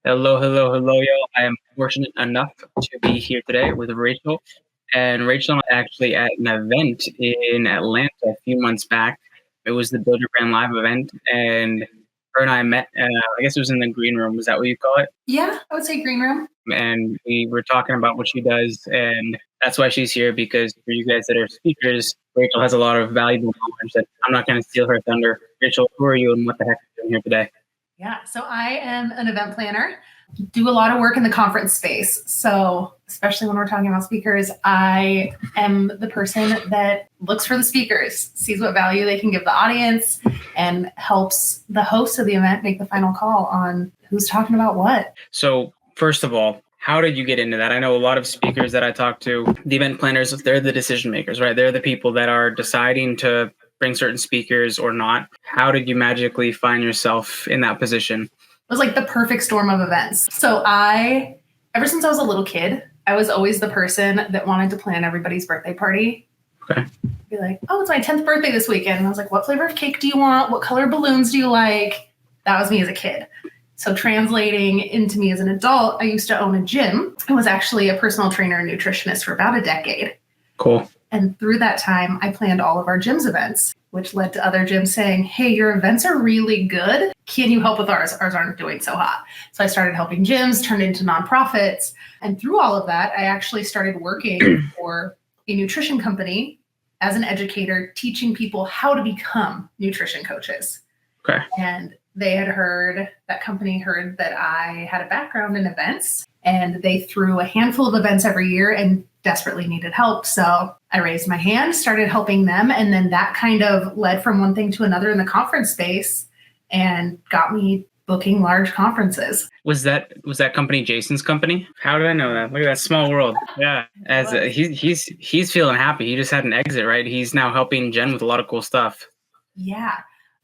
Hello, hello, hello, y'all. I am fortunate enough to be here today with Rachel. And Rachel and I actually at an event in Atlanta a few months back. It was the Build Your Brand Live event, and her and I met, I guess it was in the green room. Is that what you call it? Yeah, I would say green room. And we were talking about what she does, and that's why she's here, because for you guys that are speakers, Rachel has a lot of valuable knowledge that I'm not going to steal her thunder. Rachel, who are you and what the heck are you doing here today? Yeah, so I am an event planner, do a lot of work in the conference space. So especially when we're talking about speakers, I am the person that looks for the speakers, sees what value they can give the audience, and helps the host of the event make the final call on who's talking about what. So first of all, how did you get into that? I know a lot of speakers that I talk to, the event planners, they're the decision makers, right? They're the people that are deciding to bring certain speakers or not. How did you magically find yourself in that position? It was like the perfect storm of events. So ever since I was a little kid, I was always the person that wanted to plan everybody's birthday party. Okay. Be like, oh, it's my 10th birthday this weekend. And I was like, what flavor of cake do you want? What color balloons do you like? That was me as a kid. So translating into me as an adult, I used to own a gym. I was actually a personal trainer and nutritionist for about a decade. Cool. And through that time, I planned all of our gym's events, which led to other gyms saying, hey, your events are really good. Can you help with ours? Ours aren't doing so hot. So I started helping gyms, turned into nonprofits. And through all of that, I actually started working for a nutrition company as an educator, teaching people how to become nutrition coaches. Okay. And that company heard that I had a background in events, and they threw a handful of events every year and desperately needed help. So I raised my hand, started helping them. And then that kind of led from one thing to another in the conference space and got me booking large conferences. Was that company Jason's company? How did I know that? Look at that small world. Yeah. He's feeling happy. He just had an exit, right? He's now helping Jen with a lot of cool stuff. Yeah.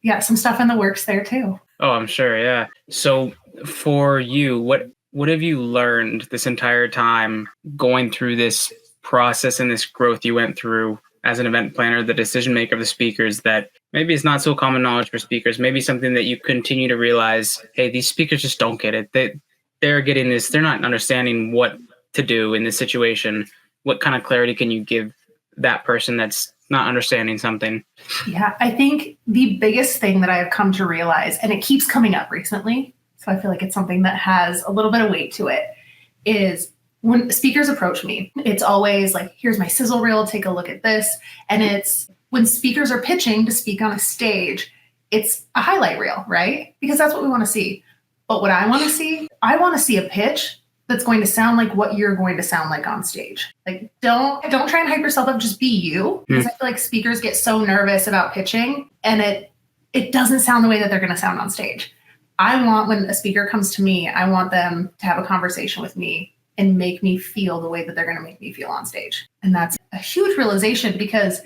Yeah. Some stuff in the works there too. Oh, I'm sure. Yeah. So for you, what have you learned this entire time going through this process and this growth you went through as an event planner, the decision maker of the speakers, that maybe it's not so common knowledge for speakers, maybe something that you continue to realize, hey, these speakers just don't get it. They're getting this, they're not understanding what to do in this situation. What kind of clarity can you give that person that's not understanding something? Yeah, I think the biggest thing that I have come to realize, and it keeps coming up recently, so I feel like it's something that has a little bit of weight to it, is when speakers approach me, it's always like, here's my sizzle reel, take a look at this. And it's when speakers are pitching to speak on a stage, it's a highlight reel, right? Because that's what we want to see. But what I want to see a pitch that's going to sound like what you're going to sound like on stage. Like, don't try and hype yourself up, just be you. Because I feel like speakers get so nervous about pitching, and it doesn't sound the way that they're going to sound on stage. I want, when a speaker comes to me, I want them to have a conversation with me and make me feel the way that they're going to make me feel on stage. And that's a huge realization, because,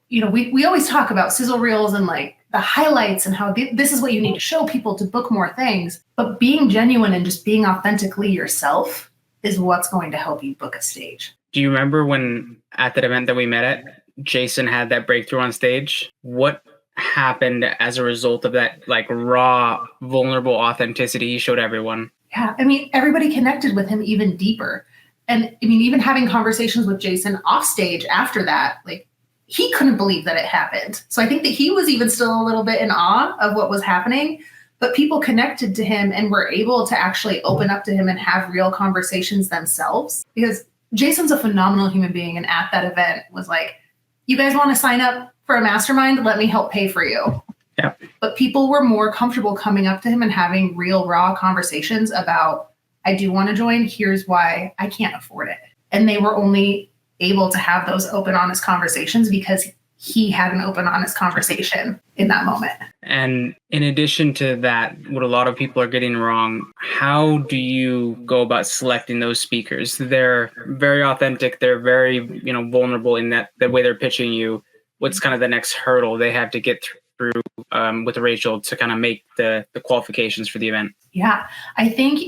you know, we always talk about sizzle reels and like the highlights and how this is what you need to show people to book more things. But being genuine and just being authentically yourself is what's going to help you book a stage. Do you remember when at that event that we met at, Jason had that breakthrough on stage? What happened as a result of that, like, raw, vulnerable authenticity he showed everyone? Yeah, I mean, everybody connected with him even deeper. And I mean, even having conversations with Jason off stage after that, like, he couldn't believe that it happened. So I think that he was even still a little bit in awe of what was happening, but people connected to him and were able to actually open up to him and have real conversations themselves, because Jason's a phenomenal human being. And at that event was like, you guys want to sign up for a mastermind? Let me help pay for you. Yeah. But people were more comfortable coming up to him and having real, raw conversations about, I do want to join. Here's why I can't afford it. And they were only able to have those open, honest conversations because he had an open, honest conversation in that moment. And in addition to that, what a lot of people are getting wrong, how do you go about selecting those speakers? They're very authentic. They're very, vulnerable in that the way they're pitching you. What's kind of the next hurdle they have to get through with Rachel to kind of make the qualifications for the event? Yeah, I think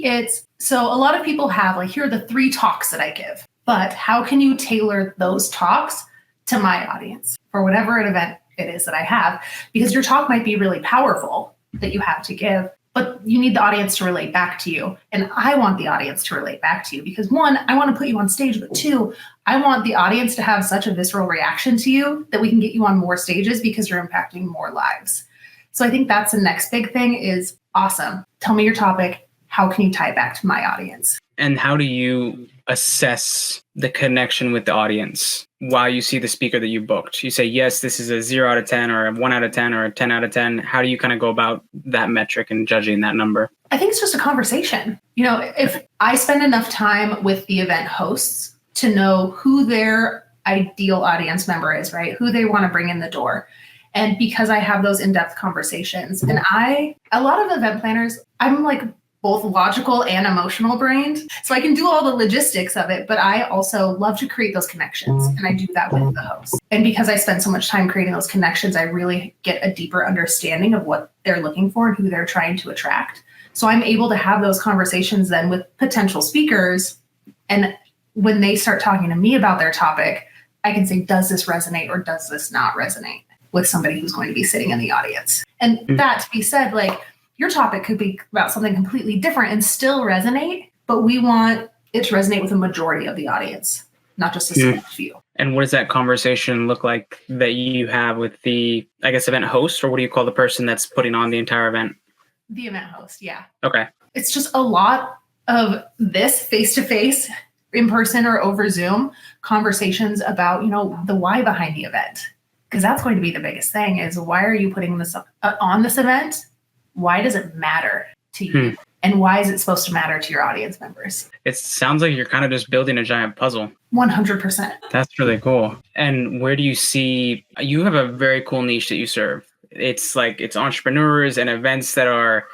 so a lot of people have, like, here are the 3 talks that I give, but how can you tailor those talks to my audience for whatever an event it is that I have? Because your talk might be really powerful that you have to give, but you need the audience to relate back to you. And I want the audience to relate back to you because one, I want to put you on stage, but two, I want the audience to have such a visceral reaction to you that we can get you on more stages because you're impacting more lives. So I think that's the next big thing is awesome. Tell me your topic. How can you tie it back to my audience? And how do you assess the connection with the audience while you see the speaker that you booked? You say, yes, this is a 0 out of 10 or a 1 out of 10 or a 10 out of 10. How do you kind of go about that metric and judging that number? I think it's just a conversation. If I spend enough time with the event hosts to know who their ideal audience member is, right? Who they want to bring in the door. And because I have those in-depth conversations, and a lot of event planners, I'm like both logical and emotional brained. So I can do all the logistics of it, but I also love to create those connections. And I do that with the host. And because I spend so much time creating those connections, I really get a deeper understanding of what they're looking for and who they're trying to attract. So I'm able to have those conversations then with potential speakers. And when they start talking to me about their topic, I can say, does this resonate or does this not resonate with somebody who's going to be sitting in the audience? And that to be said, like, your topic could be about something completely different and still resonate, but we want it to resonate with a majority of the audience, not just a select few. And what does that conversation look like that you have with the, I guess, event host, or what do you call the person that's putting on the entire event? The event host, yeah. Okay. It's just a lot of this face-to-face, in person or over Zoom, conversations about, the why behind the event. Because that's going to be the biggest thing is, why are you putting this on this event? Why does it matter to you? And why is it supposed to matter to your audience members? It sounds like you're kind of just building a giant puzzle. 100%. That's really cool. And where do you see, you have a very cool niche that you serve. It's entrepreneurs and events that are,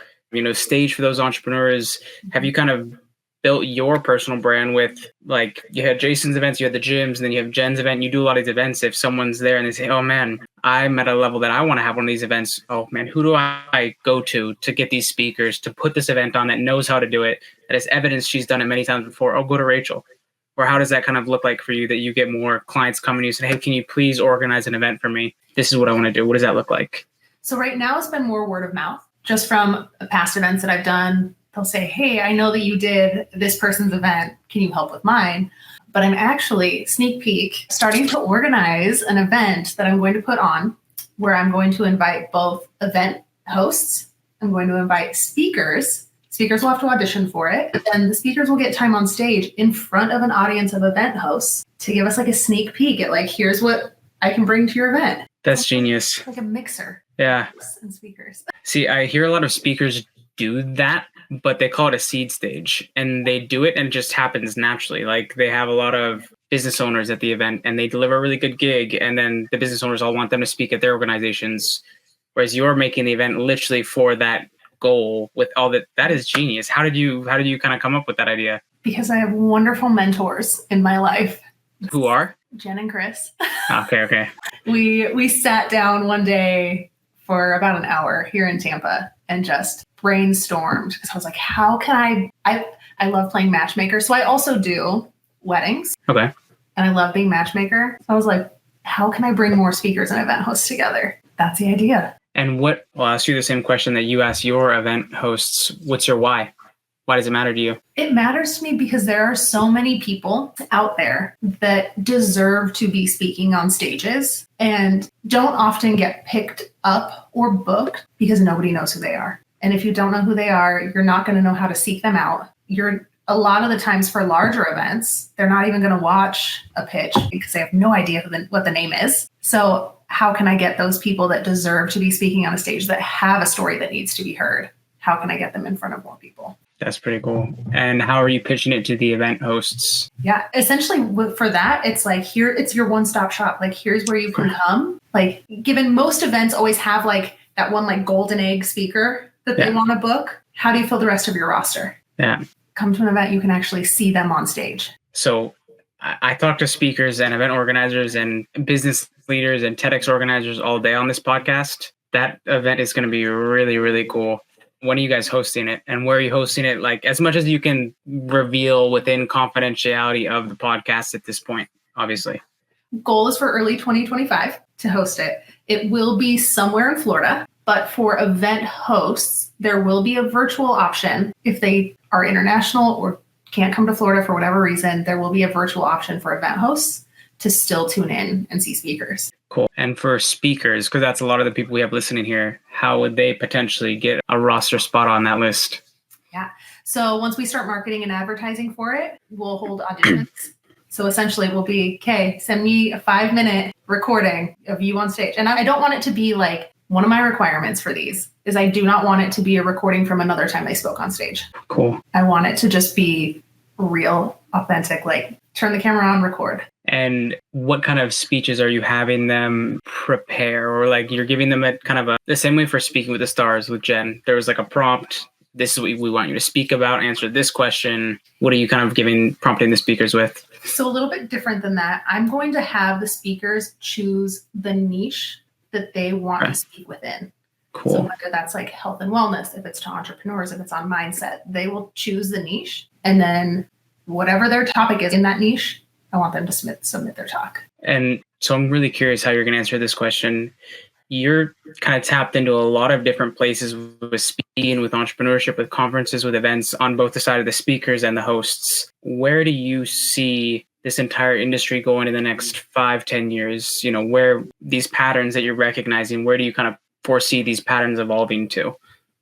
staged for those entrepreneurs. Have you kind of built your personal brand with, like, you had Jason's events, you had the gyms, and then you have Jen's event. You do a lot of these events. If someone's there and they say, oh man, I'm at a level that I want to have one of these events. Oh man, who do I go to get these speakers, to put this event on, that knows how to do it, that has evidence she's done it many times before? Oh, go to Rachel. Or how does that kind of look like for you, that you get more clients coming to you and say, hey, can you please organize an event for me? This is what I want to do. What does that look like? So right now it's been more word of mouth, just from past events that I've done. They'll say, hey, I know that you did this person's event. Can you help with mine? But I'm actually, sneak peek, starting to organize an event that I'm going to put on where I'm going to invite both event hosts. I'm going to invite speakers. Speakers will have to audition for it. And the speakers will get time on stage in front of an audience of event hosts to give us like a sneak peek at, like, here's what I can bring to your event. That's genius. Like a mixer. Yeah. And speakers. See, I hear a lot of speakers do that, but they call it a seed stage, and they do it and it just happens naturally. Like, they have a lot of business owners at the event and they deliver a really good gig, and then the business owners all want them to speak at their organizations, whereas you're making the event literally for that goal with all that. That is genius. How did you kind of come up with that idea? Because I have wonderful mentors in my life. Who are? Jen and Chris. Okay. We sat down one day for about an hour here in Tampa and just brainstormed, because I was like, how can I love playing matchmaker. So I also do weddings. Okay. And I love being matchmaker. So I was like, how can I bring more speakers and event hosts together? That's the idea. And I'll ask you the same question that you ask your event hosts. What's your why? Why does it matter to you? It matters to me because there are so many people out there that deserve to be speaking on stages and don't often get picked up or booked because nobody knows who they are. And if you don't know who they are, you're not going to know how to seek them out. A lot of the times for larger events, they're not even going to watch a pitch because they have no idea what the name is. So how can I get those people that deserve to be speaking on a stage, that have a story that needs to be heard? How can I get them in front of more people? That's pretty cool. And how are you pitching it to the event hosts? Yeah, essentially for that, it's like, here, it's your one-stop shop. Like, here's where you can come. Like, given most events always have like that one like golden egg speaker that they want to book, how do you fill the rest of your roster? Yeah. Come to an event, you can actually see them on stage. So I talk to speakers and event organizers and business leaders and TEDx organizers all day on this podcast. That event is going to be really, really cool. When are you guys hosting it, and where are you hosting it? Like, as much as you can reveal within confidentiality of the podcast at this point, obviously. Goal is for early 2025 to host it. It will be somewhere in Florida. But for event hosts, there will be a virtual option. If they are international or can't come to Florida for whatever reason, there will be a virtual option for event hosts to still tune in and see speakers. Cool. And for speakers, because that's a lot of the people we have listening here, how would they potentially get a roster spot on that list? Yeah. So once we start marketing and advertising for it, we'll hold auditions. So essentially we'll be, okay, send me a 5-minute recording of you on stage. And I don't want it to be like, one of my requirements for these is I do not want it to be a recording from another time they spoke on stage. Cool. I want it to just be real, authentic, like turn the camera on, record. And what kind of speeches are you having them prepare? Or like you're giving them a kind of the same way for Speaking with the Stars with Jen. There was like a prompt. This is what we want you to speak about. Answer this question. What are you kind of prompting the speakers with? So a little bit different than that. I'm going to have the speakers choose the niche that they want to speak within. Cool. So whether that's like health and wellness, if it's to entrepreneurs, if it's on mindset, they will choose the niche. And then whatever their topic is in that niche, I want them to submit their talk. And so I'm really curious how you're going to answer this question. You're kind of tapped into a lot of different places with speaking, with entrepreneurship, with conferences, with events on both the side of the speakers and the hosts. Where do you see this entire industry going in the next 5-10 years? You know, where these patterns that you're recognizing, where do you kind of foresee these patterns evolving to?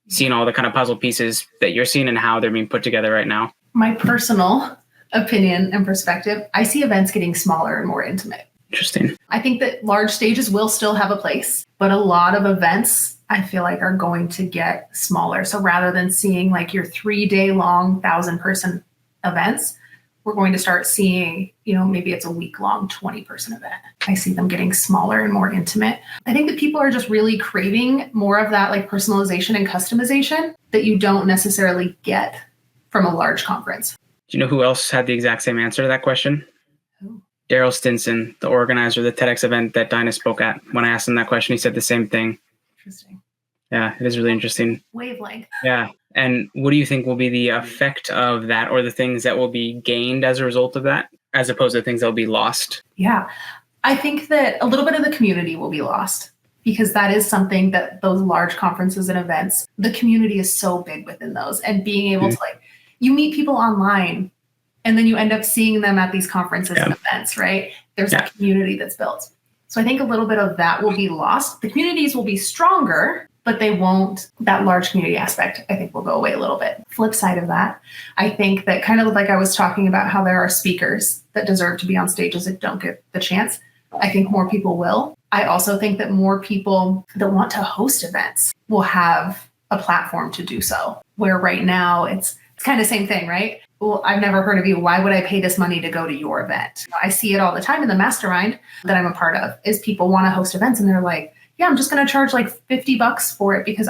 Seeing all the kind of puzzle pieces that you're seeing and how they're being put together right now. My personal opinion and perspective, I see events getting smaller and more intimate. Interesting. I think that large stages will still have a place, but a lot of events I feel like are going to get smaller. So rather than seeing like your 3-day long 1,000-person events, we're going to start seeing, maybe it's a week-long 20-person event. I see them getting smaller and more intimate. I think that people are just really craving more of that like personalization and customization that you don't necessarily get from a large conference. Do you know who else had the exact same answer to that question? Who? Daryl Stinson, the organizer of the TEDx event that Dinah spoke at. When I asked him that question, he said the same thing. Interesting. Yeah, it is really interesting. Wavelength. Yeah. And what do you think will be the effect of that, or the things that will be gained as a result of that, as opposed to things that will be lost? Yeah, I think that a little bit of the community will be lost, because that is something that those large conferences and events, the community is so big within those, and being able to you meet people online and then you end up seeing them at these conferences and events, right? There's a community that's built. So I think a little bit of that will be lost. The communities will be stronger, but they won't, that large community aspect, I think will go away a little bit. Flip side of that, I think that kind of like I was talking about how there are speakers that deserve to be on stages that don't get the chance. I think more people will. I also think that more people that want to host events will have a platform to do so, where right now it's kind of the same thing, right? Well, I've never heard of you. Why would I pay this money to go to your event? I see it all the time in the mastermind that I'm a part of, is people want to host events and they're like, yeah, I'm just going to charge like $50 for it because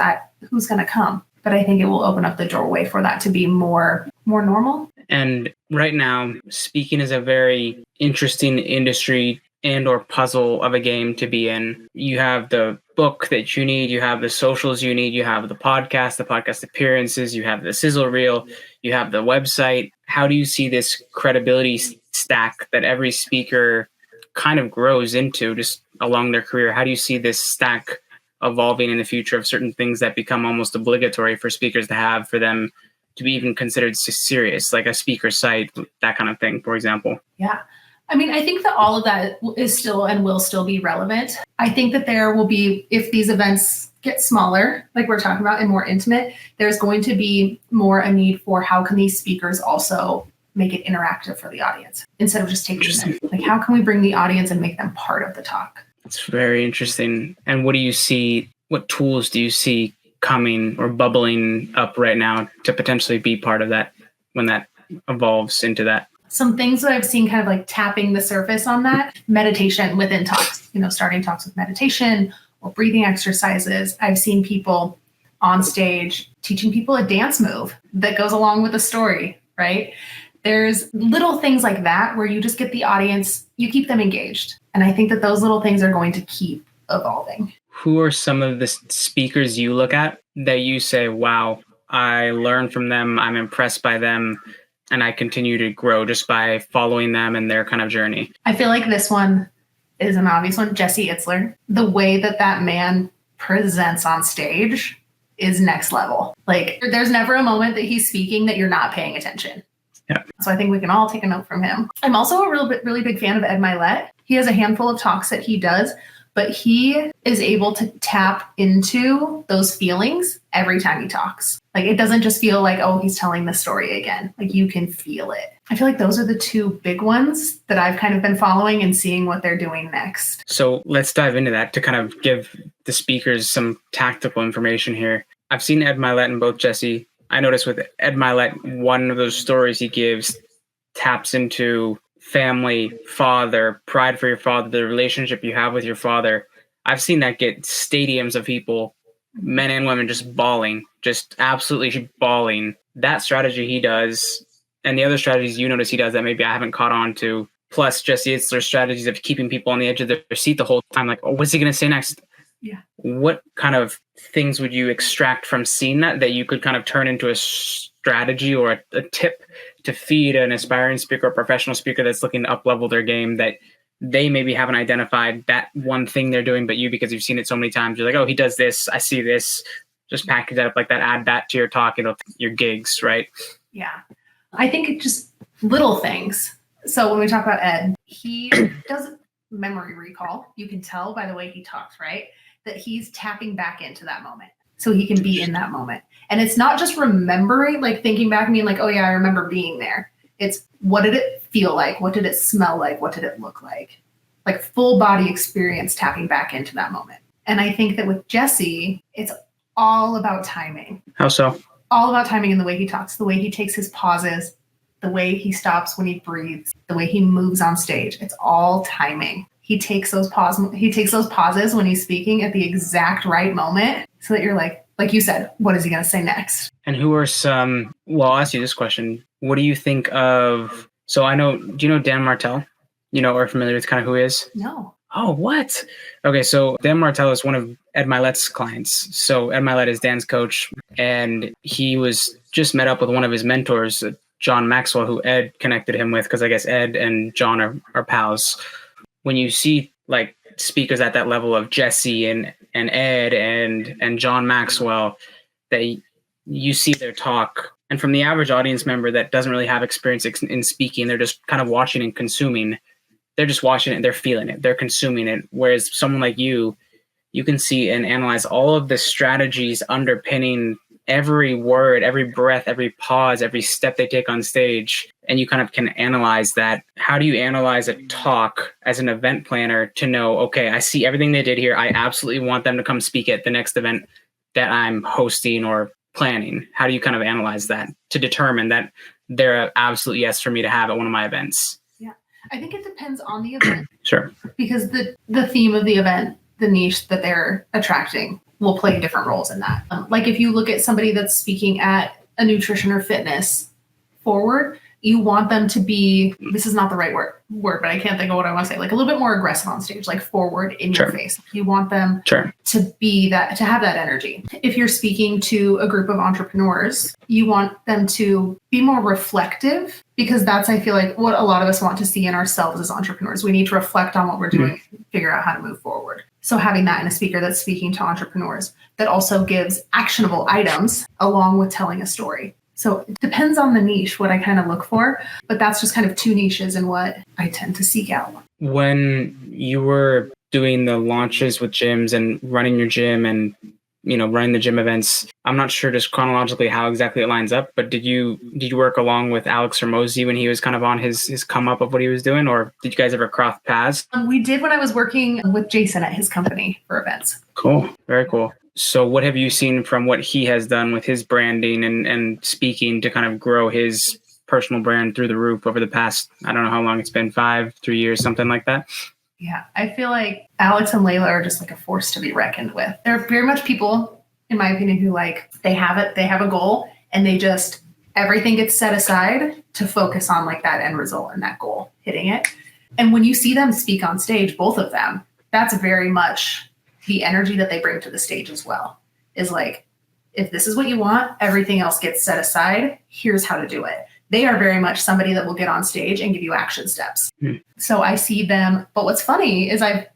who's going to come? But I think it will open up the doorway for that to be more normal. And right now, speaking is a very interesting industry and or puzzle of a game to be in. You have the book that you need, you have the socials you need, you have the podcast appearances, you have the sizzle reel, you have the website. How do you see this credibility stack that every speaker kind of grows into just along their career? How do you see this stack evolving in the future of certain things that become almost obligatory for speakers to have, for them to be even considered serious, like a speaker site, that kind of thing, for example? Yeah. I mean, I think that all of that is still and will still be relevant. I think that there will be, if these events get smaller, like we're talking about, and more intimate, there's going to be more a need for how can these speakers also make it interactive for the audience instead of just taking them. Like, how can we bring the audience and make them part of the talk? It's very interesting. And what do you see, what tools do you see coming or bubbling up right now to potentially be part of that when that evolves into that? Some things that I've seen kind of like tapping the surface on that, meditation within talks, starting talks with meditation or breathing exercises. I've seen people on stage teaching people a dance move that goes along with the story, right? There's little things like that where you just get the audience, you keep them engaged. And I think that those little things are going to keep evolving. Who are some of the speakers you look at that you say, wow, I learned from them, I'm impressed by them, and I continue to grow just by following them and their kind of journey? I feel like this one is an obvious one, Jesse Itzler. The way that man presents on stage is next level. Like there's never a moment that he's speaking that you're not paying attention. Yeah. So I think we can all take a note from him. I'm also a really big fan of Ed Milet. He has a handful of talks that he does, but he is able to tap into those feelings every time he talks. Like it doesn't just feel like, oh, he's telling the story again. Like you can feel it. I feel like those are the two big ones that I've kind of been following and seeing what they're doing next. So let's dive into that to kind of give the speakers some tactical information here. I've seen Ed Milet and both Jesse. I noticed with Ed Milet, one of those stories he gives taps into family, father, pride for your father, the relationship you have with your father. I've seen that get stadiums of people, men and women, just bawling, just absolutely bawling. That strategy he does, and the other strategies you notice he does that maybe I haven't caught on to. Plus, Jesse, it's their strategies of keeping people on the edge of their seat the whole time. Like, oh, what's he going to say next? Yeah. What kind of things would you extract from seeing that you could kind of turn into a strategy or a tip to feed an aspiring speaker or professional speaker that's looking to up-level their game, that they maybe haven't identified that one thing they're doing, but you, because you've seen it so many times, you're like, oh, he does this, I see this, just package that up like that, add that to your talk, your gigs, right? Yeah. I think it's just little things. So when we talk about Ed, he does memory recall. You can tell by the way he talks, right? That he's tapping back into that moment so he can be in that moment. And it's not just remembering, like thinking back and being like, oh yeah, I remember being there. It's what did it feel like? What did it smell like? What did it look like? Like full body experience tapping back into that moment. And I think that with Jesse, it's all about timing. How so? All about timing in the way he talks, the way he takes his pauses, the way he stops when he breathes, the way he moves on stage. It's all timing. He takes those pauses when he's speaking at the exact right moment so that you're like you said, what is he going to say next? And who are I'll ask you this question. What do you think of, do you know Dan Martell? Or familiar with kind of who he is? No. Oh, what? Okay, so Dan Martell is one of Ed Milet's clients. So Ed Milet is Dan's coach, and he was just met up with one of his mentors, John Maxwell, who Ed connected him with, because I guess Ed and John are pals. When you see like speakers at that level of Jesse and Ed and John Maxwell, that you see their talk, and from the average audience member that doesn't really have experience in speaking, they're just kind of watching and consuming. They're just watching it, they're feeling it, they're consuming it. Whereas someone like you can see and analyze all of the strategies underpinning every word, every breath, every pause, every step they take on stage, and you kind of can analyze that. How do you analyze a talk as an event planner to know, okay, I see everything they did here. I absolutely want them to come speak at the next event that I'm hosting or planning. How do you kind of analyze that to determine that they're an absolute yes for me to have at one of my events? Yeah, I think it depends on the event. Sure. Because the theme of the event, the niche that they're attracting, will play different roles in that. Like if you look at somebody that's speaking at a nutrition or fitness forward, you want them to be, this is not the right word, but I can't think of what I want to say, like a little bit more aggressive on stage, like forward in your face. You want them to be that, to have that energy. If you're speaking to a group of entrepreneurs, you want them to be more reflective, because that's, I feel like, what a lot of us want to see in ourselves as entrepreneurs. We need to reflect on what we're doing, figure out how to move forward. So having that in a speaker that's speaking to entrepreneurs that also gives actionable items along with telling a story. So it depends on the niche, what I kind of look for, but that's just kind of two niches and what I tend to seek out. When you were doing the launches with gyms and running your gym and, running the gym events, I'm not sure just chronologically how exactly it lines up, but did you work along with Alex Hormozi when he was kind of on his come up of what he was doing, or did you guys ever cross paths? We did when I was working with Jason at his company for events. Cool. Very cool. So what have you seen from what he has done with his branding and speaking to kind of grow his personal brand through the roof over the past, I don't know how long it's been, 3 years, something like that? Yeah, I feel like Alex and Layla are just like a force to be reckoned with. They're very much people, in my opinion, who they have a goal, and everything gets set aside to focus on like that end result and that goal, hitting it. And when you see them speak on stage, both of them, that's very much the energy that they bring to the stage as well. Is like, if this is what you want, everything else gets set aside. Here's how to do it. They are very much somebody that will get on stage and give you action steps. So I see them. But what's funny is I've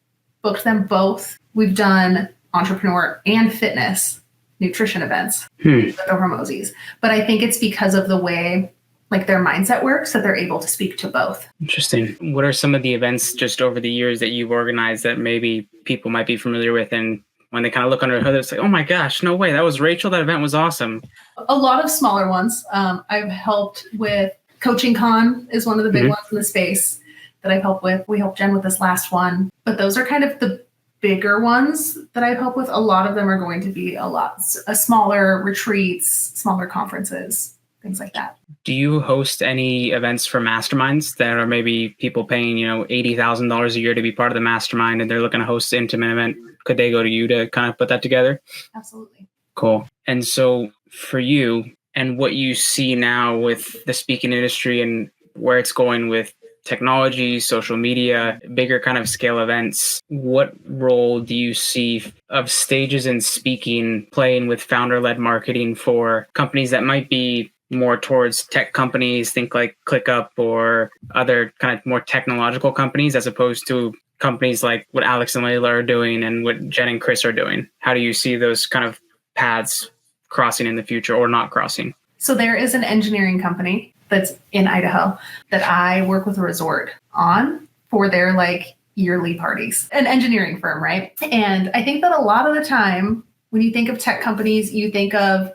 booked them both. We've done entrepreneur and fitness nutrition events with the Hormozis. But I think it's because of the way like their mindset works that they're able to speak to both. Interesting. What are some of the events just over the years that you've organized that maybe people might be familiar with, and when they kind of look under the hood, it's like, oh my gosh, no way, that was Rachel, that event was awesome? A lot of smaller ones. I've helped with Coaching Con is one of the big ones in the space that I've helped with. We helped Jen with this last one, but those are kind of the bigger ones that I've helped with. A lot of them are going to be a smaller retreats, smaller conferences, things like that. Do you host any events for masterminds that are maybe people paying, $80,000 a year to be part of the mastermind and they're looking to host an intimate event? Could they go to you to kind of put that together? Absolutely. Cool. And so for you and what you see now with the speaking industry and where it's going with technology, social media, bigger kind of scale events, what role do you see of stages in speaking playing with founder-led marketing for companies that might be more towards tech companies, think like ClickUp or other kind of more technological companies, as opposed to companies like what Alex and Layla are doing and what Jen and Chris are doing? How do you see those kind of paths crossing in the future or not crossing? So there is an engineering company that's in Idaho that I work with a resort on for their like yearly parties, an engineering firm, right? And I think that a lot of the time when you think of tech companies, you think of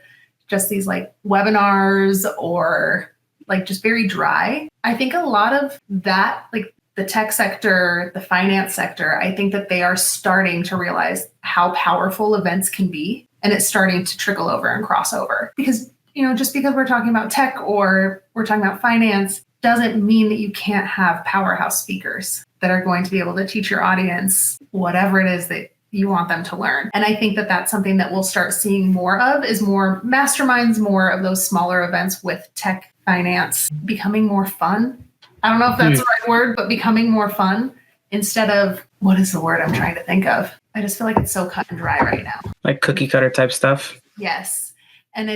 just these like webinars or like just very dry. I think a lot of that, like the tech sector, the finance sector, I think that they are starting to realize how powerful events can be. And it's starting to trickle over and cross over because, just because we're talking about tech or we're talking about finance doesn't mean that you can't have powerhouse speakers that are going to be able to teach your audience whatever it is that you want them to learn. And I think that that's something that we'll start seeing more of is more masterminds, more of those smaller events with tech finance becoming more fun. I don't know if that's the right word, but becoming more fun instead of, what is the word I'm trying to think of? I just feel like it's so cut and dry right now. Like cookie cutter type stuff? Yes. And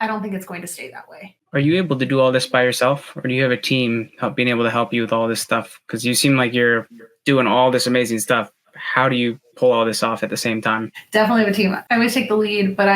I don't think it's going to stay that way. Are you able to do all this by yourself, or do you have a team being able to help you with all this stuff? Because you seem like you're doing all this amazing stuff. How do you pull all this off at the same time? Definitely have a team. I always take the lead, but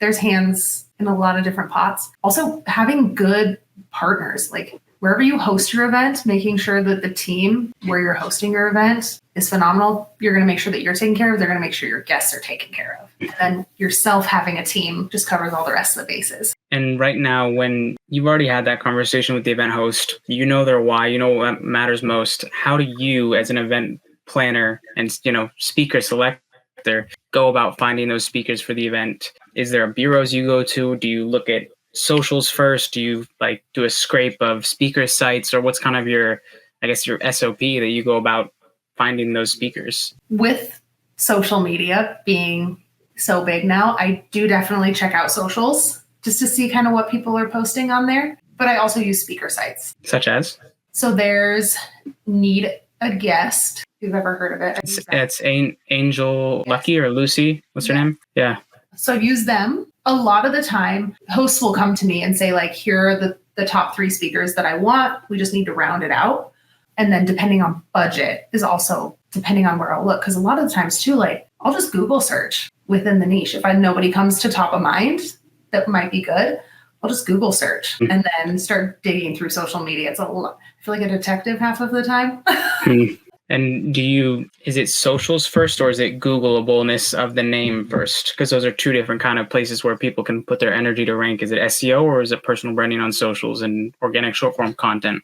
there's hands in a lot of different pots. Also having good partners, like wherever you host your event, making sure that the team where you're hosting your event is phenomenal. You're going to make sure that you're taken care of. They're going to make sure your guests are taken care of. And then yourself having a team just covers all the rest of the bases. And right now, when you've already had that conversation with the event host, their why, what matters most. How do you, as an event planner and speaker selector, go about finding those speakers for the event? Is there bureaus you go to? Do you look at socials first? Do you do a scrape of speaker sites, or what's kind of your SOP that you go about finding those speakers? With social media being so big now, I do definitely check out socials just to see kind of what people are posting on there. But I also use speaker sites. Such as? So there's Need a Guest. If you've ever heard of it. It's Angel Lucky or Lucy. What's her name? Yeah. So I've used them. A lot of the time, hosts will come to me and say, like, here are the top 3 speakers that I want. We just need to round it out. And then depending on budget is also depending on where I'll look. Because a lot of the times too, like I'll just Google search within the niche. If nobody comes to top of mind that might be good, I'll just Google search and then start digging through social media. It's I feel like a detective half of the time. And is it socials first, or is it Googleableness of the name first? Because those are 2 different kind of places where people can put their energy to rank. Is it SEO, or is it personal branding on socials and organic short form content?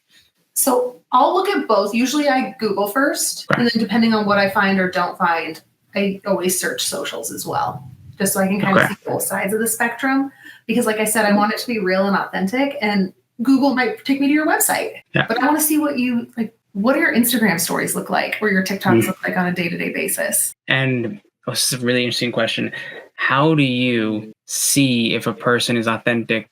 So I'll look at both. Usually I Google first, and then depending on what I find or don't find, I always search socials as well, just so I can kind of see both sides of the spectrum. Because like I said, I want it to be real and authentic, and Google might take me to your website, but I want to see what do your Instagram stories look like, or your TikToks look like on a day-to-day basis? And this is a really interesting question. How do you see if a person is authentic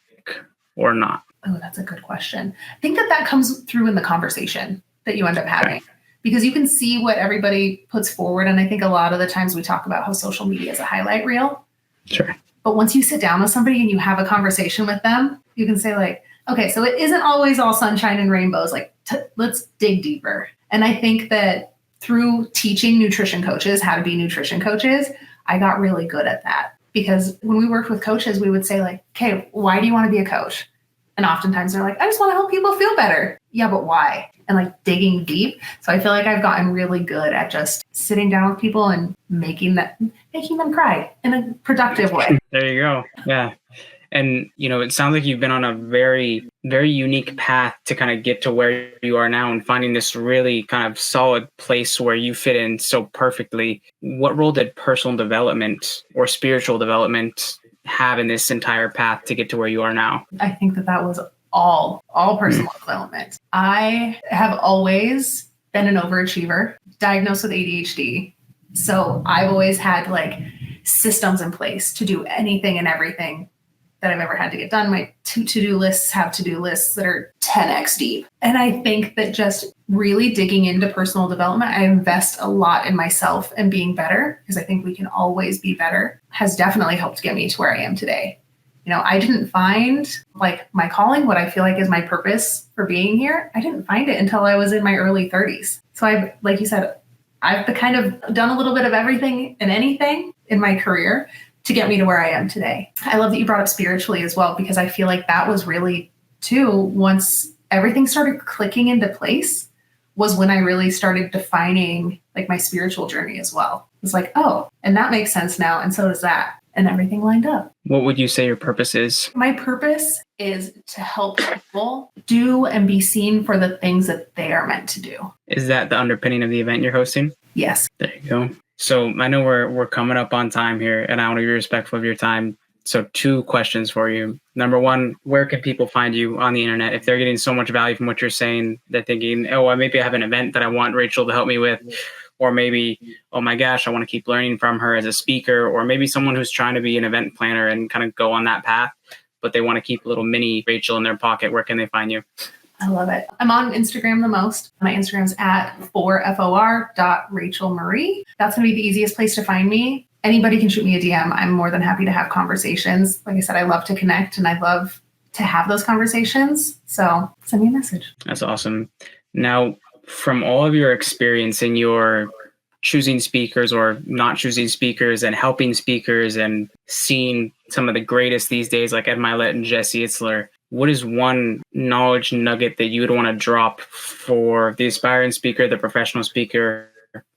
or not? Oh, that's a good question. I think that comes through in the conversation that you end up having, because you can see what everybody puts forward. And I think a lot of the times we talk about how social media is a highlight reel. Sure. But once you sit down with somebody and you have a conversation with them, you can say like, okay, so it isn't always all sunshine and rainbows. Like, let's dig deeper. And I think that through teaching nutrition coaches how to be nutrition coaches, I got really good at that. Because when we worked with coaches, we would say like, okay, why do you want to be a coach? And oftentimes they're like, I just want to help people feel better. Yeah, but why? And like digging deep. So I feel like I've gotten really good at just sitting down with people and making them cry in a productive way. There you go. Yeah. And, it sounds like you've been on a very, very unique path to kind of get to where you are now and finding this really kind of solid place where you fit in so perfectly. What role did personal development or spiritual development have in this entire path to get to where you are now? I think that was all personal development. I have always been an overachiever, diagnosed with ADHD. So I've always had like systems in place to do anything and everything that I've ever had to get done. My to-do lists have to-do lists that are 10x deep. And I think that just really digging into personal development, I invest a lot in myself and being better, because I think we can always be better, has definitely helped get me to where I am today. I didn't find like my calling, what I feel like is my purpose for being here. I didn't find it until I was in my early 30s. So I've, like you said, I've kind of done a little bit of everything and anything in my career to get me to where I am today. I love that you brought up spiritually as well, because I feel like that was really too, once everything started clicking into place, was when I really started defining like my spiritual journey as well. It's like, oh, and that makes sense now. And so does that. And everything lined up. What would you say your purpose is? My purpose is to help people do and be seen for the things that they are meant to do. Is that the underpinning of the event you're hosting? Yes. There you go. So I know we're coming up on time here, and I want to be respectful of your time. So 2 questions for you. Number 1, where can people find you on the internet? If they're getting so much value from what you're saying, they're thinking, oh, maybe I have an event that I want Rachel to help me with. Or maybe, oh my gosh, I want to keep learning from her as a speaker. Or maybe someone who's trying to be an event planner and kind of go on that path, but they want to keep a little mini Rachel in their pocket. Where can they find you? I love it. I'm on Instagram the most. My Instagram's at for.rachelmarie. That's going to be the easiest place to find me. Anybody can shoot me a DM. I'm more than happy to have conversations. Like I said, I love to connect and I love to have those conversations. So send me a message. That's awesome. Now, from all of your experience in your choosing speakers or not choosing speakers and helping speakers and seeing some of the greatest these days, like Ed Milet and Jesse Itzler, what is one knowledge nugget that you would want to drop for the aspiring speaker, the professional speaker,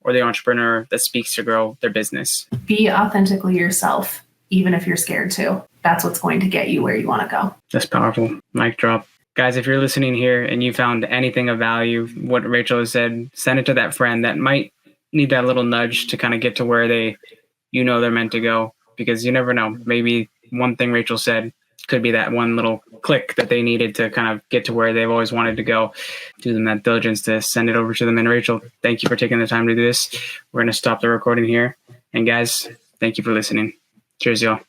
or the entrepreneur that speaks to grow their business? Be authentically yourself, even if you're scared to. That's what's going to get you where you want to go. That's powerful. Mic drop. Guys, if you're listening here and you found anything of value, what Rachel has said, send it to that friend that might need that little nudge to kind of get to where they're meant to go. Because you never know. Maybe one thing Rachel said could be that one little click that they needed to kind of get to where they've always wanted to go. Do them that diligence to send it over to them. And Rachel, thank you for taking the time to do this. We're going to stop the recording here. And guys, thank you for listening. Cheers, y'all.